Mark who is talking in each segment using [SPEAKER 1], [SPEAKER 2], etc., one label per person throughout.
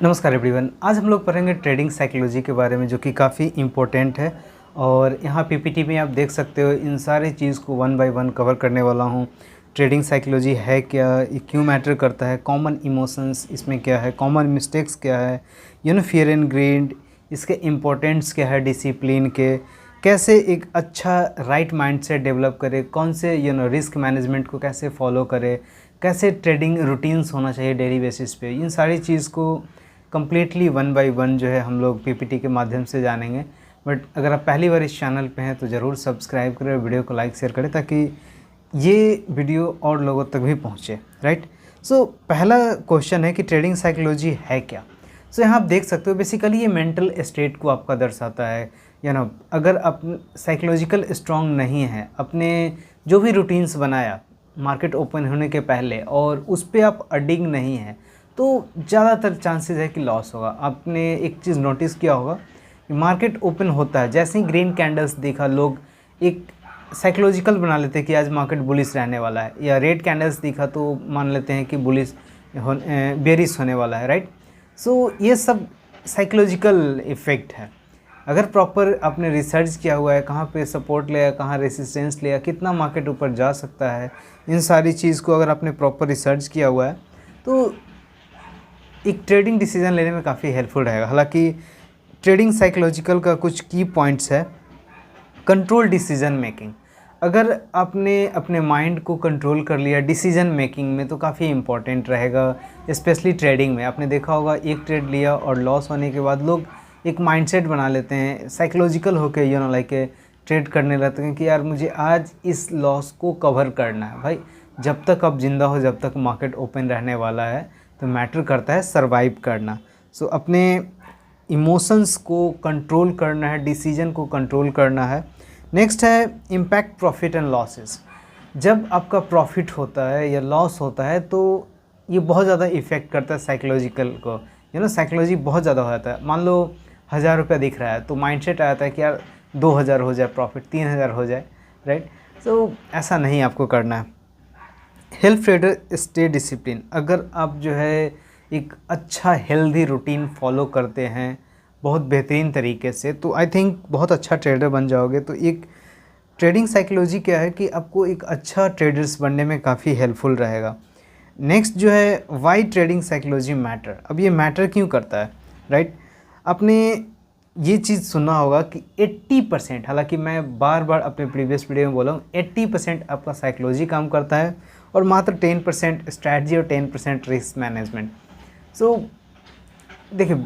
[SPEAKER 1] नमस्कार एवरीवन। आज हम लोग पढ़ेंगे ट्रेडिंग साइकोलॉजी के बारे में, जो कि काफ़ी इम्पोर्टेंट है। और यहाँ पीपीटी में आप देख सकते हो, इन सारी चीज़ को वन बाय वन कवर करने वाला हूँ। ट्रेडिंग साइकोलॉजी है क्या, ये क्यों मैटर करता है, कॉमन इमोशंस इसमें क्या है, कॉमन मिस्टेक्स क्या है, फियर एंड ग्रीड, इसके इम्पोर्टेंट्स क्या है, डिसिप्लिन के, कैसे एक अच्छा राइट माइंडसेट डेवलप करे, कौन से रिस्क मैनेजमेंट को कैसे फॉलो करे, कैसे ट्रेडिंग रूटीन्स होना चाहिए डेली बेसिस पे। इन सारी चीज़ को कम्प्लीटली वन बाय वन जो है हम लोग पीपीटी के माध्यम से जानेंगे। बट अगर आप पहली बार इस चैनल पे हैं तो ज़रूर सब्सक्राइब करें और वीडियो को लाइक शेयर करें, ताकि ये वीडियो और लोगों तक भी पहुँचे। राइट। सो पहला क्वेश्चन है कि ट्रेडिंग साइकोलॉजी है क्या। सो यहाँ आप देख सकते हो, बेसिकली ये मेंटल स्टेट को आपका दर्शाता है। अगर आप साइकोलॉजिकल स्ट्रॉन्ग नहीं है, अपने जो भी रूटीन्स बनाया मार्केट ओपन होने के पहले और उस पर आप अडिग नहीं है, तो ज़्यादातर चांसेस है कि लॉस होगा। आपने एक चीज़ नोटिस किया होगा कि मार्केट ओपन होता है, जैसे ही ग्रीन कैंडल्स देखा, लोग एक साइकोलॉजिकल बना लेते हैं कि आज मार्केट बुलिश रहने वाला है, या रेड कैंडल्स दिखा तो मान लेते हैं कि बुलिश बेरिश होने वाला है। राइट। सो ये सब साइकोलॉजिकल इफ़ेक्ट है। अगर प्रॉपर आपने रिसर्च किया हुआ है, कहाँ पे सपोर्ट लिया, कहाँ रेसिस्टेंस लिया, कितना मार्केट ऊपर जा सकता है, इन सारी चीज़ को अगर आपने प्रॉपर रिसर्च किया हुआ है तो एक ट्रेडिंग डिसीजन लेने में काफ़ी हेल्पफुल रहेगा। हालांकि ट्रेडिंग साइकोलॉजिकल का कुछ की पॉइंट्स है। कंट्रोल डिसीजन मेकिंग, अगर आपने अपने माइंड को कंट्रोल कर लिया डिसीजन मेकिंग में तो काफ़ी इंपॉर्टेंट रहेगा, स्पेशली ट्रेडिंग में। आपने देखा होगा, एक ट्रेड लिया और लॉस होने के बाद लोग एक माइंडसेट बना लेते हैं, साइकोलॉजिकल होके लाइक ट्रेड करने लगते हैं कि यार मुझे आज इस लॉस को कवर करना है। भाई, जब तक आप ज़िंदा हो, जब तक मार्केट ओपन रहने वाला है, तो मैटर करता है सरवाइव करना। सो अपने इमोशंस को कंट्रोल करना है, डिसीजन को कंट्रोल करना है। नेक्स्ट है इम्पैक्ट प्रॉफिट एंड लॉसेस। जब आपका प्रॉफिट होता है या लॉस होता है तो ये बहुत ज़्यादा इफ़ेक्ट करता है साइकोलॉजिकल को। साइकोलॉजी बहुत ज़्यादा हो जाता है। मान लो 1000 रुपया दिख रहा है तो माइंडसेट आ जाता है कि यार 2000 हो जाए प्रॉफिट, 3000 हो जाए। राइट। सो ऐसा नहीं आपको करना है। हेल्प ट्रेडर स्टे डिसिप्लिन, अगर आप जो है एक अच्छा हेल्दी रूटीन फॉलो करते हैं बहुत बेहतरीन तरीके से, तो आई थिंक बहुत अच्छा ट्रेडर बन जाओगे। तो एक ट्रेडिंग साइकोलॉजी क्या है कि आपको एक अच्छा ट्रेडर्स बनने में काफ़ी हेल्पफुल रहेगा। नेक्स्ट जो है वाई ट्रेडिंग साइकोलॉजी मैटर। अब ये मैटर क्यों करता है। राइट। आपने ये चीज़ सुना होगा कि 80%, हालांकि मैं बार बार अपने प्रीवियस वीडियो में बोला हूँ, 80% आपका साइकोलॉजी काम करता है और मात्र 10% स्ट्रैटेजी और 10% रिस्क मैनेजमेंट। सो देखिए,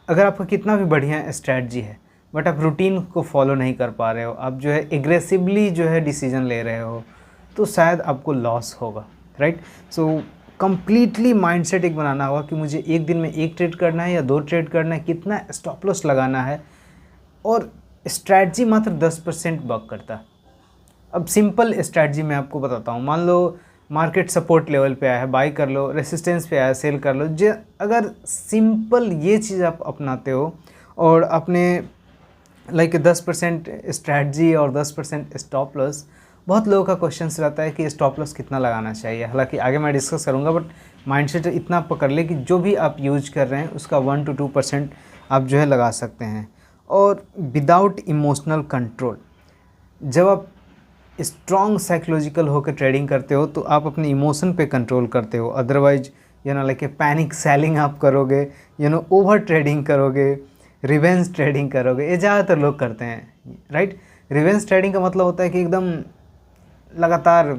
[SPEAKER 1] अगर आपका कितना भी बढ़िया स्ट्रैटेजी है बट आप रूटीन को फॉलो नहीं कर पा रहे हो, आप जो है एग्रेसिवली जो है डिसीजन ले रहे हो, तो शायद आपको लॉस होगा। राइट। सो कम्प्लीटली माइंडसेट एक बनाना होगा कि मुझे एक दिन में एक ट्रेड करना है या 2 ट्रेड करना है, कितना स्टॉप लॉस लगाना है, और स्ट्रैटेजी मात्र 10% वर्क करता है। अब सिंपल स्ट्रैटेजी मैं आपको बताता हूँ। मान लो मार्केट सपोर्ट लेवल पे आया है, बाई कर लो, रेसिस्टेंस पे आया, सेल कर लो। अगर सिंपल ये चीज़ आप अपनाते हो और अपने लाइक 10% स्ट्रैटेजी और 10% स्टॉप लॉस, बहुत लोगों का क्वेश्चन रहता है कि स्टॉप लॉस कितना लगाना चाहिए। हालांकि आगे मैं डिस्कस करूंगा, बट माइंडसेट इतना पकड़ ले कि जो भी आप यूज कर रहे हैं उसका 1 to 2% आप जो है लगा सकते हैं। और विदाउट इमोशनल कंट्रोल, जब आप स्ट्रॉन्ग साइकोलॉजिकल होकर ट्रेडिंग करते हो तो आप अपने इमोशन पे कंट्रोल करते हो। अदरवाइज लाइक पैनिक सेलिंग आप करोगे, ओवर ट्रेडिंग करोगे, रिवेंज ट्रेडिंग करोगे। ये ज़्यादातर लोग करते हैं। राइट। रिवेंज ट्रेडिंग का मतलब होता है कि एकदम लगातार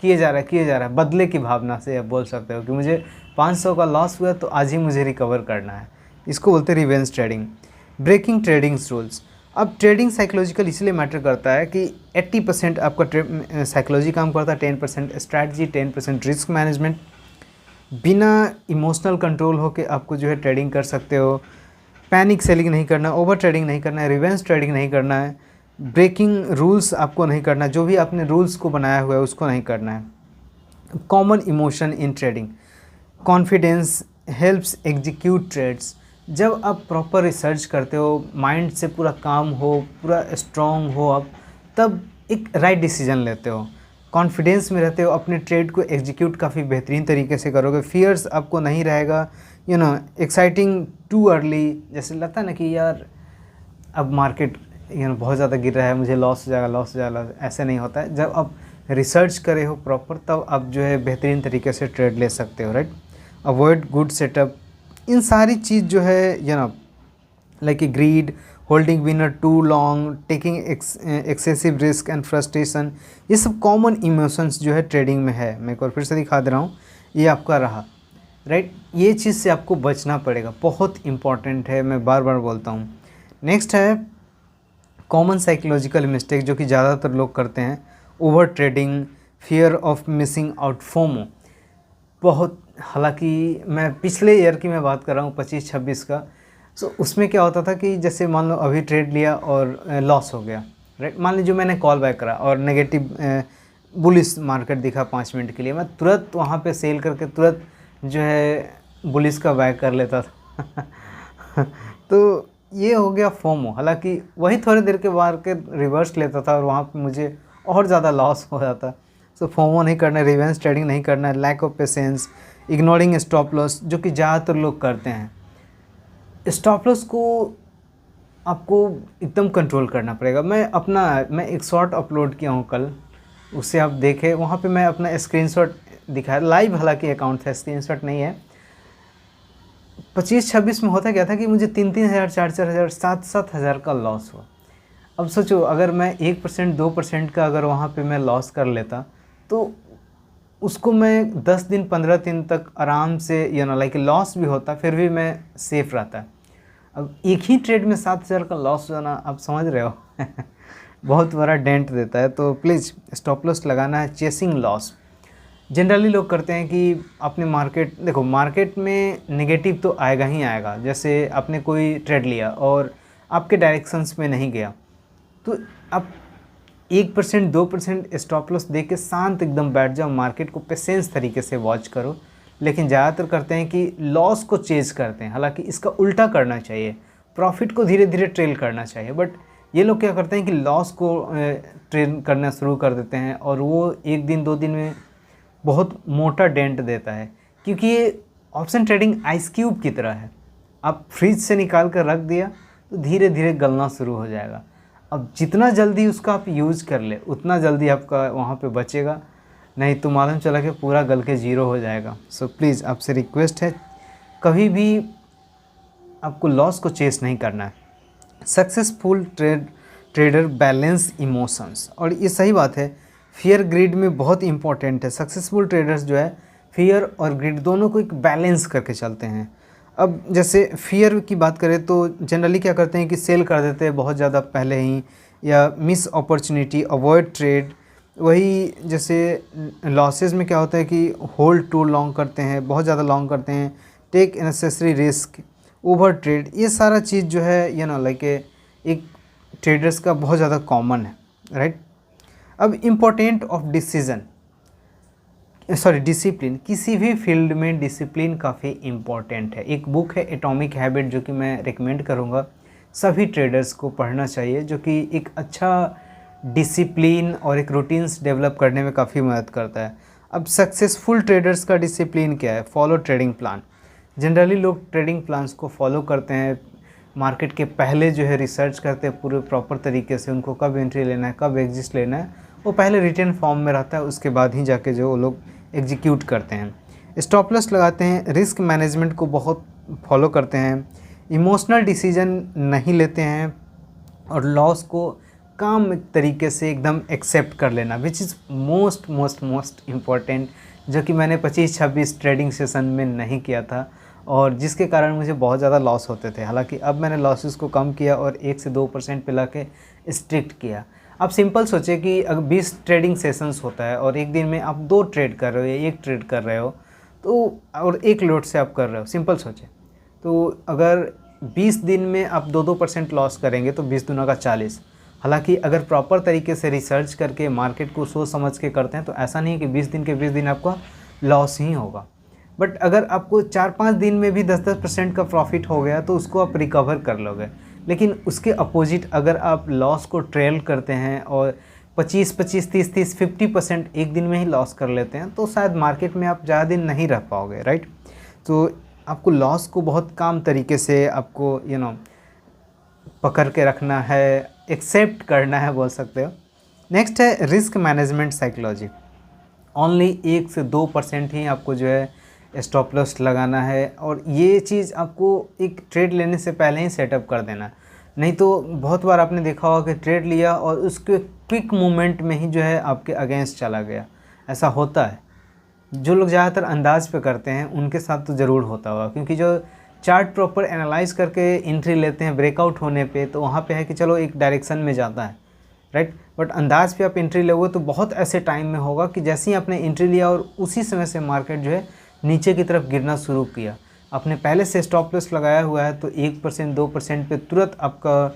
[SPEAKER 1] किए जा रहा है, बदले की भावना से आप बोल सकते हो कि मुझे 500 का लॉस हुआ तो आज ही मुझे रिकवर करना है। इसको बोलते हैं revenge trading. Breaking trading rules. अब ट्रेडिंग साइकोलॉजिकल इसलिए मैटर करता है कि 80% आपका साइकोलॉजी काम करता है, 10% स्ट्रैटेजी, 10% रिस्क मैनेजमेंट। बिना इमोशनल कंट्रोल हो के आपको जो है ट्रेडिंग कर सकते हो। पैनिक सेलिंग नहीं करना, ओवर ट्रेडिंग नहीं करना है, रिवेंज ट्रेडिंग नहीं करना है, ब्रेकिंग रूल्स आपको नहीं करना, जो भी आपने रूल्स को बनाया हुआ है उसको नहीं करना है। Common emotion in trading. Confidence helps execute trades. जब आप प्रॉपर रिसर्च करते हो, माइंड से पूरा काम हो, पूरा स्ट्रॉन्ग हो आप, तब एक राइट डिसीजन लेते हो। कॉन्फिडेंस में रहते हो, अपने ट्रेड को एग्जीक्यूट काफ़ी बेहतरीन तरीके से करोगे, फियर्स आपको नहीं रहेगा, एक्साइटिंग टू अर्ली, जैसे लगता है ना कि यार अब मार्केट बहुत ज़्यादा गिर रहा है, मुझे लॉस हो जाएगा, ऐसे नहीं होता है। जब आप रिसर्च करे हो प्रॉपर, तब आप जो है बेहतरीन तरीके से ट्रेड ले सकते हो, राइट। अवॉइड गुड सेटअप, इन सारी चीज़ जो है like a greed, holding winner too long, taking excessive risk and frustration, ये सब कॉमन इमोशंस जो है ट्रेडिंग में है। मैं एक और फिर से दिखा दे रहा हूँ, ये आपका रहा, राइट। ये चीज़ से आपको बचना पड़ेगा, बहुत इंपॉर्टेंट है, मैं बार बार बोलता हूँ। नेक्स्ट है कॉमन साइकोलॉजिकल मिस्टेक जो कि ज़्यादातर लोग करते हैं, over trading, fear of missing out, FOMO. बहुत, हालांकि मैं पिछले ईयर की मैं बात कर रहा हूँ 25-26 का, सो उसमें क्या होता था कि जैसे मान लो अभी ट्रेड लिया और लॉस हो गया, राइट। मान लीजिए मैंने कॉल बैक करा और नेगेटिव बुलिश मार्केट दिखा 5 मिनट के लिए, मैं तुरंत वहाँ पे सेल करके तुरंत जो है बुलिश का बाय कर लेता था तो ये हो गया फोमो। हालांकि वही थोड़ी देर के बाद के रिवर्स लेता था और वहाँ पे मुझे और ज़्यादा लॉस हो जाता। सो फोमो नहीं करना है, रिवेंज ट्रेडिंग नहीं करना है, lack of patience, ignoring stop loss, जो कि ज़्यादातर लोग करते हैं। स्टॉप लॉस को आपको एकदम कंट्रोल करना पड़ेगा। मैं एक शॉर्ट अपलोड किया हूँ कल, उससे आप देखें, वहाँ पे मैं अपना स्क्रीनशॉट दिखाया, लाइव हालांकि अकाउंट था, स्क्रीनशॉट नहीं है। 25-26 में होता क्या था कि मुझे 3-3 हज़ार, 4-4 हज़ार, 7-7 हज़ार का लॉस हुआ। अब सोचो, अगर मैं 1% 2% का अगर वहाँ पे मैं लॉस कर लेता, तो उसको मैं 10 दिन 15 दिन तक आराम से लाइक लॉस भी होता, फिर भी मैं सेफ रहता। अब एक ही ट्रेड में 7 हज़ार का लॉस हो जाना, आप समझ रहे हो बहुत बड़ा डेंट देता है। तो प्लीज़ स्टॉप लॉस लगाना है। चेसिंग लॉस जनरली लोग करते हैं कि अपने मार्केट में नेगेटिव तो आएगा ही आएगा। जैसे आपने कोई ट्रेड लिया और आपके डायरेक्शंस में नहीं गया, तो आप 1% 2% स्टॉप लॉस दे के शांत एकदम बैठ जाओ, मार्केट को पेशेंस तरीके से वॉच करो। लेकिन ज़्यादातर करते हैं कि लॉस को चेज करते हैं, हालांकि इसका उल्टा करना चाहिए, प्रॉफिट को धीरे धीरे ट्रेल करना चाहिए। बट ये लोग क्या करते हैं कि लॉस को ट्रेल करना शुरू कर देते हैं और वो 1 दिन 2 दिन में बहुत मोटा डेंट देता है, क्योंकि ये ऑप्शन ट्रेडिंग आइस क्यूब की तरह है। आप फ्रिज से निकाल कर रख दिया तो धीरे धीरे गलना शुरू हो जाएगा। अब जितना जल्दी उसका आप यूज़ कर ले, उतना जल्दी आपका वहाँ पे बचेगा, नहीं तो मालूम चला कि पूरा गल के ज़ीरो हो जाएगा। सो प्लीज़ आपसे रिक्वेस्ट है, कभी भी आपको लॉस को चेस नहीं करना है। सक्सेसफुल ट्रेडर बैलेंस इमोशंस, और ये सही बात है, फियर ग्रिड में बहुत इंपॉर्टेंट है। सक्सेसफुल ट्रेडर्स जो है फियर और ग्रिड दोनों को एक बैलेंस करके चलते हैं। अब जैसे फियर की बात करें तो जनरली क्या करते हैं कि सेल कर देते हैं बहुत ज़्यादा पहले ही, या मिस अपॉर्चुनिटी, अवॉइड ट्रेड। वही जैसे लॉसेस में क्या होता है कि होल्ड टू लॉन्ग करते हैं, बहुत ज़्यादा लॉन्ग करते हैं, take unnecessary risk, over trade. ये सारा चीज़ जो है लाइक एक ट्रेडर्स का बहुत ज़्यादा कॉमन है, राइट। अब इम्पोर्टेंट ऑफ डिसिप्लिन, किसी भी फील्ड में डिसिप्लिन काफ़ी इम्पॉर्टेंट है। एक बुक है एटॉमिक हैबिट, जो कि मैं रिकमेंड करूँगा सभी ट्रेडर्स को पढ़ना चाहिए, जो कि एक अच्छा डिसिप्लिन और एक रूटीन्स डेवलप करने में काफ़ी मदद करता है। अब सक्सेसफुल ट्रेडर्स का डिसिप्लिन क्या है? Follow trading plan. जनरली लोग ट्रेडिंग प्लान्स को फॉलो करते हैं, मार्केट के पहले जो है रिसर्च करते हैं पूरे प्रॉपर तरीके से, उनको कब एंट्री लेना है, कब एग्जिट लेना है, वो पहले रिटन फॉर्म में रहता है, उसके बाद ही जाके जो वो लोग एग्जीक्यूट करते हैं। स्टॉप लॉस लगाते हैं, रिस्क मैनेजमेंट को बहुत फॉलो करते हैं, इमोशनल डिसीजन नहीं लेते हैं, और लॉस को काम तरीके से एकदम एक्सेप्ट कर लेना, विच इज़ मोस्ट इम्पॉर्टेंट, जो कि मैंने 25-26 ट्रेडिंग सेशन में नहीं किया था और जिसके कारण मुझे बहुत ज़्यादा लॉस होते थे। हालांकि अब मैंने लॉसेस को कम किया और 1 से 2% पे ला के स्ट्रिक्ट किया। आप सिंपल सोचें कि अगर 20 ट्रेडिंग सेशंस होता है और एक दिन में आप 2 ट्रेड कर रहे हो या 1 ट्रेड कर रहे हो, तो और 1 लोट से आप कर रहे हो, सिंपल सोचें, तो अगर 20 दिन में आप 2% लॉस करेंगे तो 20 दूना का 40। हालांकि अगर प्रॉपर तरीके से रिसर्च करके मार्केट को सोच समझ के करते हैं तो ऐसा नहीं है कि 20 दिन के 20 दिन आपका लॉस ही होगा। बट अगर आपको 4-5 दिन में भी 10% का प्रॉफिट हो गया तो उसको आप रिकवर कर लोगे। लेकिन उसके अपोजिट अगर आप लॉस को ट्रेल करते हैं और 25-25, 30-30, 50% एक दिन में ही लॉस कर लेते हैं, तो शायद मार्केट में आप ज़्यादा दिन नहीं रह पाओगे, राइट। तो आपको लॉस को बहुत काम तरीके से आपको पकड़ के रखना है, एक्सेप्ट करना है, बोल सकते हो। नेक्स्ट है रिस्क मैनेजमेंट साइकोलॉजी। ओनली 1 से 2% ही आपको जो है स्टॉप लॉस लगाना है, और ये चीज़ आपको एक ट्रेड लेने से पहले ही सेटअप कर देना। नहीं तो बहुत बार आपने देखा होगा कि ट्रेड लिया और उसके क्विक मूवमेंट में ही जो है आपके अगेंस्ट चला गया, ऐसा होता है। जो लोग ज़्यादातर अंदाज पे करते हैं उनके साथ तो ज़रूर होता होगा, क्योंकि जो चार्ट प्रॉपर एनालाइज करके एंट्री लेते हैं ब्रेकआउट होने पे, तो वहाँ पे है कि चलो एक डायरेक्शन में जाता है, राइट। बट अंदाज पे आप एंट्री लोगे तो बहुत ऐसे टाइम में होगा कि जैसे ही आपने एंट्री लिया और उसी समय से मार्केट जो है नीचे की तरफ गिरना शुरू किया, आपने पहले से स्टॉप लॉस लगाया हुआ है, तो 1% 2% पे तुरंत आपका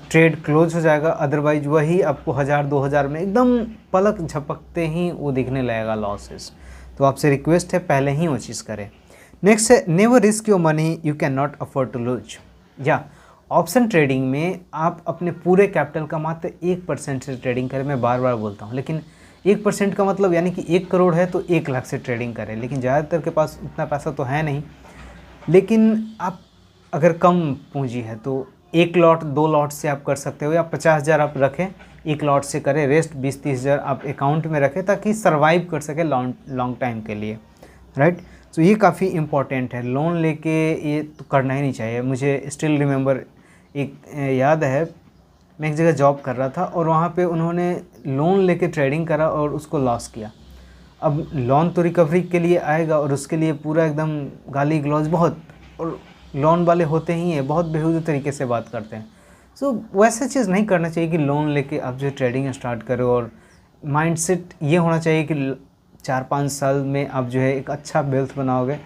[SPEAKER 1] ट्रेड क्लोज हो जाएगा। अदरवाइज वही आपको 1000-2000 में एकदम पलक झपकते ही वो दिखने लगेगा लॉसेस। तो आपसे रिक्वेस्ट है पहले ही वो चीज़ करें। नेक्स्ट है never risk your money you can not afford to lose. या ऑप्शन ट्रेडिंग में आप अपने पूरे कैपिटल का मात्र 1% से ट्रेडिंग करें। मैं बार बार बोलता हूँ, लेकिन 1% का मतलब यानी कि 1 करोड़ है तो 1 लाख से ट्रेडिंग करें। लेकिन ज़्यादातर के पास उतना पैसा तो है नहीं, लेकिन आप अगर कम पूंजी है तो 1 लॉट 2 लॉट से आप कर सकते हो, या 50,000 आप रखें 1 लॉट से करें, रेस्ट 20-30,000 आप अकाउंट में रखें ताकि सर्वाइव कर सके लॉन्ग टाइम के लिए, राइट। तो ये काफ़ी इम्पॉर्टेंट है। लोन लेके ये तो करना ही नहीं चाहिए। मुझे स्टिल रिमेंबर एक याद है, मैं एक जगह जॉब कर रहा था और वहाँ पे उन्होंने लोन लेके ट्रेडिंग करा और उसको लॉस किया। अब लोन तो रिकवरी के लिए आएगा और उसके लिए पूरा एकदम गाली गलौज बहुत, और लोन वाले होते ही हैं बहुत बेहुदे तरीके से बात करते हैं। सो वैसे चीज़ नहीं करना चाहिए कि लोन लेके आप जो ट्रेडिंग स्टार्ट करो, और माइंडसेट ये होना चाहिए कि 4-5 साल में आप जो है एक अच्छा वेल्थ बनाओगे।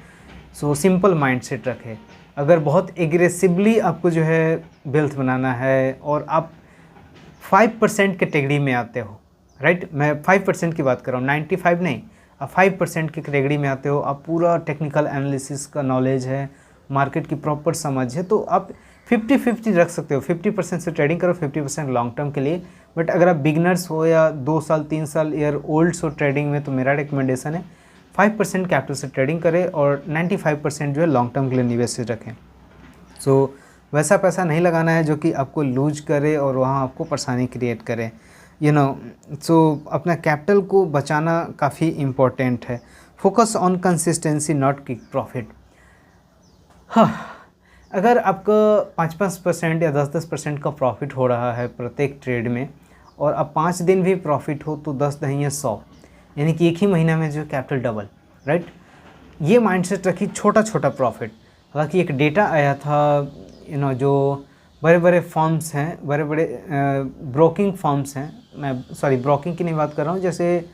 [SPEAKER 1] सो सिंपल माइंडसेट रखें। अगर बहुत एग्रेसिवली आपको जो है वेल्थ बनाना है और आप 5% कैटेगरी में आते हो, राइट, मैं 5% की बात कर रहा हूँ, 95 नहीं, आप 5% की कैटेगरी में आते हो, आप पूरा टेक्निकल एनालिसिस का नॉलेज है, मार्केट की प्रॉपर समझ है, तो आप 50-50 रख सकते हो। 50% से ट्रेडिंग करो, 50% लॉन्ग टर्म के लिए। बट अगर आप बिगनर्स हो या 2 साल 3 साल ईयर ओल्ड्स हो ट्रेडिंग में, तो मेरा रिकमेंडेशन है 5% कैपिटल से ट्रेडिंग करें और 95% जो है लॉन्ग टर्म के लिए निवेश रखें। सो वैसा पैसा नहीं लगाना है जो कि आपको लूज करे और वहाँ आपको परेशानी क्रिएट करे, सो अपना कैपिटल को बचाना काफ़ी इम्पोर्टेंट है। Focus on consistency not quick profit. हाँ, अगर आपका 5-5% या 10-10% का प्रॉफिट हो रहा है प्रत्येक ट्रेड में, और अब 5 दिन भी प्रॉफिट हो, तो 10 दही 100, यानी कि एक ही महीना में जो कैपिटल डबल, राइट। ये माइंडसेट रखी, छोटा छोटा प्रॉफिट। हालांकि एक डेटा आया था, जो बड़े बड़े फर्म्स हैं, बड़े बड़े ब्रोकिंग फर्म्स हैं, मैं सॉरी ब्रोकिंग की नहीं बात कर रहा हूँ, जैसे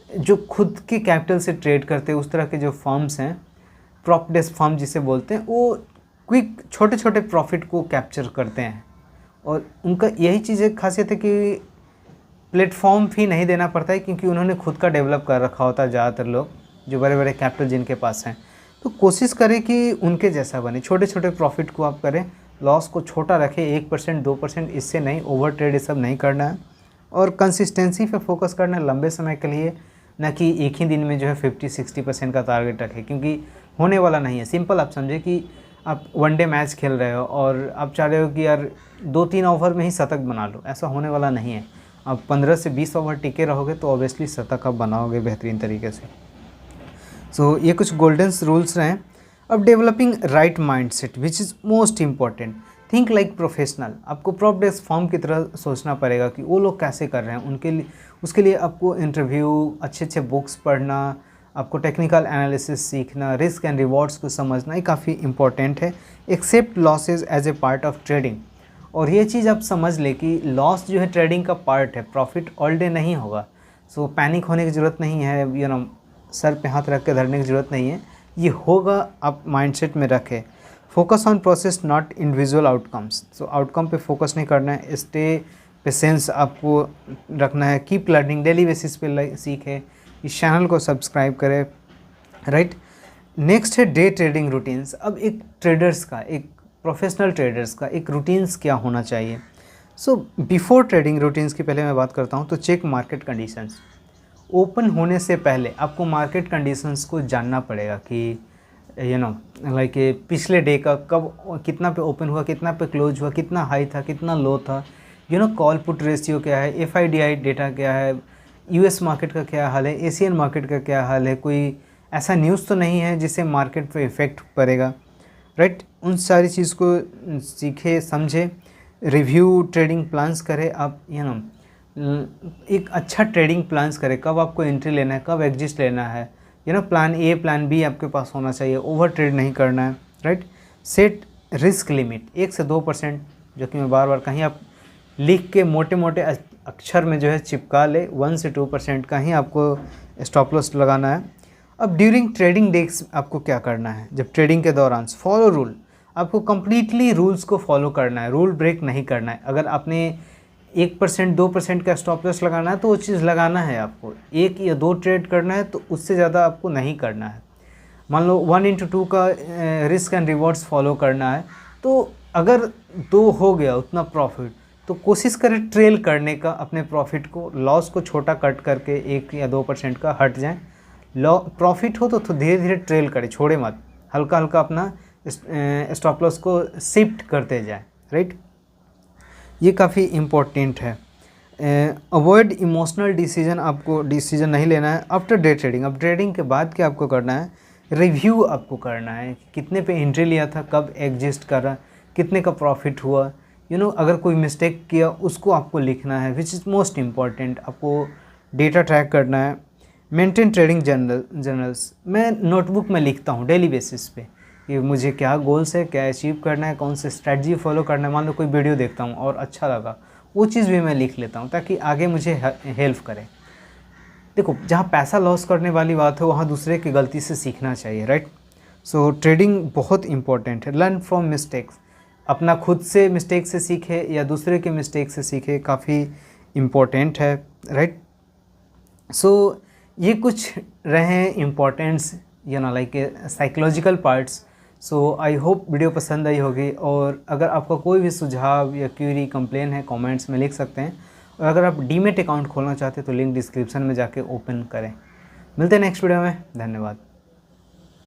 [SPEAKER 1] जो खुद के कैपिटल से ट्रेड करते हैं उस तरह के जो फर्म्स हैं, प्रॉप डेस्क फर्म जिसे बोलते हैं, वो क्विक छोटे छोटे प्रॉफिट को कैप्चर करते हैं। और उनका यही चीज़ एक खासियत है कि प्लेटफॉर्म फी नहीं देना पड़ता है, क्योंकि उन्होंने खुद का डेवलप कर रखा होता है ज़्यादातर लोग जो बड़े बड़े कैपिटल जिनके पास हैं। तो कोशिश करें कि उनके जैसा बने, छोटे छोटे प्रॉफिट को आप करें, लॉस को छोटा रखें, 1% 2%, इससे नहीं, ओवर ट्रेड ये सब नहीं करना है, और कंसिस्टेंसी पे फोकस करना है लंबे समय के लिए, ना कि एक ही दिन में जो है 50-60% का टारगेट रखें, क्योंकि होने वाला नहीं है। सिंपल आप समझे कि आप वनडे मैच खेल रहे हो और आप चाह रहे हो कि यार 2-3 ओवर में ही शतक बना लो, ऐसा होने वाला नहीं है। आप 15 से 20 ओवर टिके रहोगे तो ऑब्वियसली शतक आप बनाओगे बेहतरीन तरीके से। सो ये कुछ गोल्डन रूल्स रहे। अब developing right mindset which is most important. Think like professional. आपको प्रॉप डेस्क फॉर्म की तरह सोचना पड़ेगा कि वो लोग कैसे कर रहे हैं, उनके लिए उसके लिए आपको इंटरव्यू, अच्छे अच्छे बुक्स पढ़ना, आपको टेक्निकल एनालिसिस सीखना, रिस्क एंड रिवॉर्ड्स को समझना, ये काफ़ी इंपॉर्टेंट है। Accept losses as a part of trading. और ये चीज़ आप समझ ले कि लॉस जो है ट्रेडिंग का पार्ट है, प्रॉफिट ऑल डे नहीं होगा। सो पैनिक होने की ज़रूरत नहीं है, सर पे हाथ रख के धरने की ज़रूरत नहीं है, ये होगा, आप माइंडसेट में रखें। Focus on process not individual outcomes. So outcome पे फोकस नहीं करना है, स्टे पेशेंस आपको रखना है, कीप लर्निंग, डेली बेसिस पे सीखें, इस चैनल को सब्सक्राइब करें, राइट। नेक्स्ट है डे ट्रेडिंग रूटीन्स। अब एक ट्रेडर्स का, एक प्रोफेशनल ट्रेडर्स का एक रूटीन्स क्या होना चाहिए। सो बिफोर ट्रेडिंग रूटीन्स की पहले मैं बात करता हूँ तो चेक मार्केट कंडीशंस। ओपन होने से पहले आपको मार्केट कंडीशंस को जानना पड़ेगा कि लाइक पिछले डे का कब कितना पे ओपन हुआ, कितना पे क्लोज हुआ, कितना हाई था, कितना लो था, कॉल पुट रेशियो क्या है, एफआईडीआई डेटा क्या है, यूएस मार्केट का क्या हाल है, एशियन मार्केट का क्या हाल है, कोई ऐसा न्यूज़ तो नहीं है जिससे मार्केट पे इफ़ेक्ट पड़ेगा, राइट। उन सारी चीज़ को सीखे समझे, रिव्यू ट्रेडिंग प्लान्स करें आप, एक अच्छा ट्रेडिंग प्लान्स करें, कब आपको एंट्री लेना है, कब एग्जिट लेना है, प्लान ए प्लान बी आपके पास होना चाहिए, ओवर ट्रेड नहीं करना है, राइट। सेट रिस्क लिमिट 1 से 2%, जो कि मैं बार बार कहीं आप लिख के मोटे मोटे अक्षर में जो है चिपका ले, 1 से 2% का ही आपको स्टॉप लॉस लगाना है। अब ड्यूरिंग ट्रेडिंग डेज आपको क्या करना है, जब ट्रेडिंग के दौरान फॉलो रूल, आपको कंप्लीटली रूल्स को फॉलो करना है, रूल ब्रेक नहीं करना है। अगर आपने 1% 2% का स्टॉप लॉस लगाना है तो वो चीज़ लगाना है आपको, 1 या 2 ट्रेड करना है तो उससे ज़्यादा आपको नहीं करना है। मान लो 1:2 का रिस्क एंड रिवॉर्ड्स फॉलो करना है, तो अगर 2 हो गया उतना प्रॉफिट तो कोशिश करें ट्रेल करने का, अपने प्रॉफिट को, लॉस को छोटा कट करके 1 या 2% का हट जाएं। प्रॉफिट हो तो धीरे धीरे ट्रेल करें, छोड़े मत, हल्का हल्का अपना स्टॉप लॉस को शिफ्ट करते जाएं, राइट। ये काफ़ी इम्पोर्टेंट है। अवॉइड इमोशनल डिसीजन, आपको डिसीजन नहीं लेना है आफ्टर डे ट्रेडिंग। अब ट्रेडिंग के बाद क्या आपको करना है, रिव्यू आपको करना है, कितने पे एंट्री लिया था, कब एग्जिस्ट करा, कितने का प्रॉफिट हुआ, अगर कोई मिस्टेक किया उसको आपको लिखना है, विच इज़ मोस्ट इम्पॉर्टेंट। आपको डेटा ट्रैक करना है। मेंटेन ट्रेडिंग जर्नल्स, मैं नोटबुक में लिखता हूँ डेली बेसिस पे कि मुझे क्या गोल्स है, क्या अचीव करना है, कौन से स्ट्रेटजी फॉलो करना है। मान लो कोई वीडियो देखता हूँ और अच्छा लगा, वो चीज़ भी मैं लिख लेता हूँ ताकि आगे मुझे हेल्प करे। देखो, जहाँ पैसा लॉस करने वाली बात है वहाँ दूसरे की गलती से सीखना चाहिए, राइट। सो ट्रेडिंग बहुत इंपॉर्टेंट है। लर्न फ्रॉम मिस्टेक्स, अपना खुद से मिस्टेक से सीखे या दूसरे के मिस्टेक से सीखे, काफ़ी इम्पोर्टेंट है, राइट। सो ये कुछ रहे importance like psychological parts. So I hope video पसंद आई होगी, और अगर आपका कोई भी सुझाव या क्यूरी कंप्लेन है कमेंट्स में लिख सकते हैं, और अगर आप डीमेट अकाउंट खोलना चाहते हैं तो लिंक डिस्क्रिप्शन में जाके ओपन करें। मिलते हैं नेक्स्ट वीडियो में, धन्यवाद।